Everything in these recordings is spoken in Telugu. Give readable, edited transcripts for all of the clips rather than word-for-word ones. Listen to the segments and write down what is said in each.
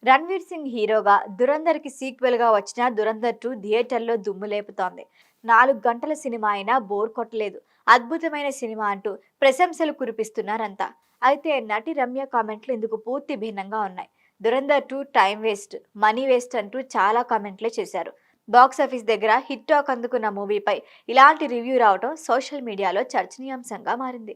రణ్వీర్ సింగ్ హీరోగా దురందర్కి సీక్వెల్గా వచ్చిన దురందర్ 2 థియేటర్లో దుమ్ము లేపుతోంది. 4 గంటల సినిమా అయినా బోర్ కొట్టలేదు. అద్భుతమైన సినిమా అంటూ ప్రశంసలు కురిపిస్తున్నారంతా. అయితే నటి రమ్య కామెంట్లు ఇందుకు పూర్తి భిన్నంగా ఉన్నాయి. Dhurandhar 2 time waste, money waste అంటూ చాలా కామెంట్లే చేశారు. బాక్సాఫీస్ దగ్గర హిట్ టాక్ అందుకున్న మూవీపై ఇలాంటి రివ్యూ రావడం సోషల్ మీడియాలో చర్చనీయాంశంగా మారింది.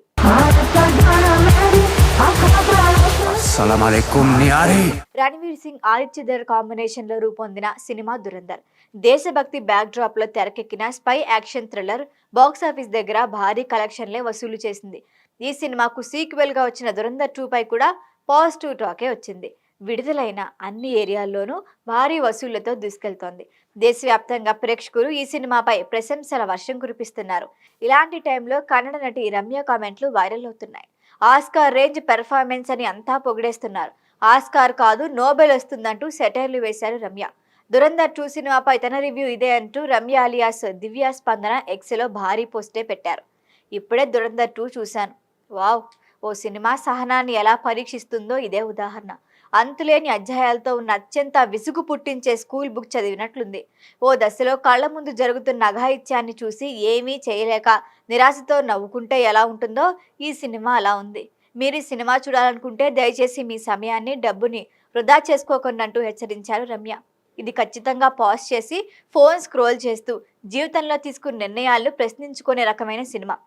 రణ్వీర్ సింగ్ ఆదిత్యధర్ కాంబినేషన్ లో రూపొందిన సినిమా దురందర్ దేశభక్తి బ్యాక్ డ్రాప్ లో తెరకెక్కిన స్పై యాక్షన్ థ్రిల్లర్ బాక్సాఫీస్ దగ్గర భారీ కలెక్షన్లే వసూలు చేసింది. ఈ సినిమాకు సీక్వెల్ గా వచ్చిన దురందర్ 2 పై కూడా పాజిటివ్ టాకే వచ్చింది. విడుదలైన అన్ని ఏరియాల్లోనూ భారీ వసూళ్లతో దూసుకెళ్తోంది. దేశవ్యాప్తంగా ప్రేక్షకులు ఈ సినిమాపై ప్రశంసల వర్షం కురిపిస్తున్నారు. ఇలాంటి టైంలో కన్నడ నటి రమ్య కామెంట్లు వైరల్ అవుతున్నాయి. ఆస్కార్ రేంజ్ పెర్ఫార్మెన్స్ అని అంతా పొగిడేస్తున్నారు. ఆస్కార్ కాదు నోబెల్ వస్తుందంటూ సెటైర్లు వేశారు రమ్య. దురందర్ 2 సినిమాపై తన రివ్యూ ఇదే అంటూ రమ్య అలియాస్ దివ్య స్పందన ఎక్స్లో భారీ పోస్టే పెట్టారు. ఇప్పుడే దురందర్ 2 చూశాను. వావ్! ఓ సినిమా సహనాన్ని ఎలా పరీక్షిస్తుందో ఇదే ఉదాహరణ. అంతులేని అధ్యాయాలతో ఉన్న అత్యంత విసుగు పుట్టించే స్కూల్ బుక్ చదివినట్లుంది. ఓ దశలో కళ్ల ముందు జరుగుతున్న అఘాయిత్యాన్ని చూసి ఏమీ చేయలేక నిరాశతో నవ్వుకుంటే ఎలా ఉంటుందో ఈ సినిమా అలా ఉంది. మీరు ఈ సినిమా చూడాలనుకుంటే దయచేసి మీ సమయాన్ని, డబ్బుని వృధా చేసుకోకండి అంటూ హెచ్చరించారు రమ్య. ఇది ఖచ్చితంగా పాజ్ చేసి ఫోన్ స్క్రోల్ చేస్తూ జీవితంలో తీసుకున్న నిర్ణయాలను ప్రశ్నించుకునే రకమైన సినిమా.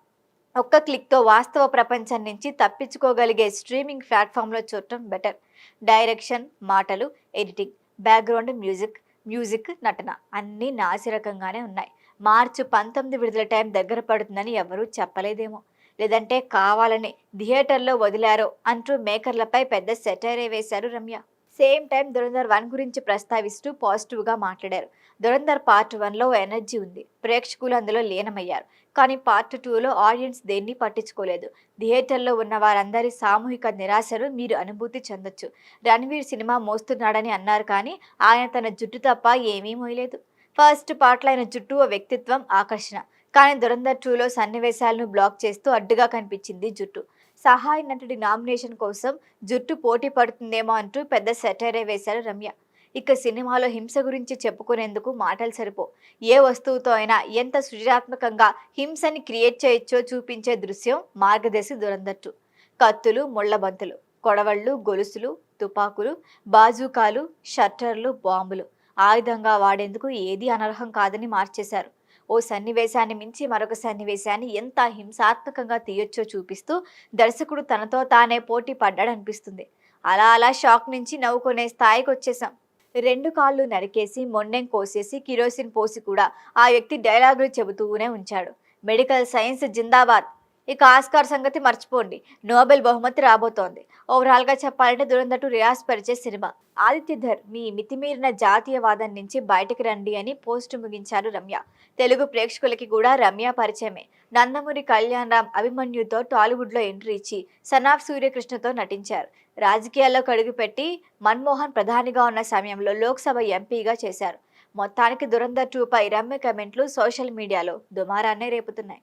ఒక్క క్లిక్తో వాస్తవ ప్రపంచం నుంచి తప్పించుకోగలిగే స్ట్రీమింగ్ ప్లాట్ఫామ్లో చూడటం బెటర్. డైరెక్షన్, మాటలు, ఎడిటింగ్, బ్యాక్గ్రౌండ్ మ్యూజిక్, నటన అన్నీ నాసిరకంగానే ఉన్నాయి. మార్చి 19 విడుదల టైం దగ్గర పడుతుందని ఎవరూ చెప్పలేదేమో, లేదంటే కావాలని థియేటర్లో వదిలారో అంటూ మేకర్లపై పెద్ద సెటైరే వేశారు రమ్య. సేమ్ టైం దురందర్ 1 గురించి ప్రస్తావిస్తూ పాజిటివ్గా మాట్లాడారు. దురందర్ పార్ట్ 1లో ఎనర్జీ ఉంది, ప్రేక్షకులు అందులో లీనమయ్యారు. కానీ పార్ట్ 2లో ఆడియన్స్ దేన్ని పట్టించుకోలేదు. థియేటర్లో ఉన్న వారందరి సామూహిక నిరాశను మీరు అనుభూతి చెందొచ్చు. రణ్వీర్ సినిమా మోస్తున్నాడని అన్నారు, కానీ ఆయన తన జుట్టు తప్ప ఏమీ మోయలేదు. ఫస్ట్ పార్ట్లో ఆయన జుట్టు ఓ వ్యక్తిత్వం, ఆకర్షణ. కానీ దురందర్ 2లో సన్నివేశాలను బ్లాక్ చేస్తూ అడ్డుగా కనిపించింది జుట్టు. సహాయ నటుడి నామినేషన్ కోసం జుట్టు పోటీ పడుతుందేమో అంటూ పెద్ద సెటైరే వేశారు రమ్య. ఇక సినిమాలో హింస గురించి చెప్పుకునేందుకు మాటలు సరిపో. ఏ వస్తువుతో అయినా ఎంత సృజనాత్మకంగా హింసని క్రియేట్ చేయొచ్చో చూపించే దృశ్యం మార్గదర్శి దురందర్ 2. కత్తులు, ముళ్లబంతులు, కొడవళ్లు, గొలుసులు, తుపాకులు, బాజూకాలు, షట్టర్లు, బాంబులు ఆయుధంగా వాడేందుకు ఏదీ అనర్హం కాదని మార్చేశారు. ఓ సన్నివేశాన్ని మించి మరొక సన్నివేశాన్ని ఎంత హింసాత్మకంగా తీయొచ్చో చూపిస్తూ దర్శకుడు తనతో తానే పోటీ పడ్డాడనిపిస్తుంది. అలా షాక్ నుంచి నవ్వుకునే స్థాయికి వచ్చేసాం. 2 కాళ్ళు నరికేసి, మొండెం కోసేసి, కిరోసిన్ పోసి కూడా ఆ వ్యక్తి డైలాగులు చెబుతూనే ఉంచాడు. మెడికల్ సైన్స్ జిందాబాద్. ఇక ఆస్కార్ సంగతి మర్చిపోండి, నోబెల్ బహుమతి రాబోతోంది. ఓవరాల్గా చెప్పాలంటే దురందర్ 2 రియాస్ పరిచే సినిమా. ఆదిత్యధర్ మీ మితిమీరిన జాతీయవాదం నుంచి బయటకు రండి అని పోస్ట్ ముగించారు రమ్య. తెలుగు ప్రేక్షకులకి కూడా రమ్య పరిచయమే. నందమూరి కళ్యాణ్ రామ్ అభిమన్యుతో టాలీవుడ్లో ఎంట్రీ ఇచ్చి సనాఫ్ సూర్యకృష్ణతో నటించారు. రాజకీయాల్లో కడుగుపెట్టి మన్మోహన్ ప్రధానిగా ఉన్న సమయంలో లోక్సభ ఎంపీగా చేశారు. మొత్తానికి దురందర్ 2 పై రమ్య కమెంట్లు సోషల్ మీడియాలో దుమారాన్నే రేపుతున్నాయి.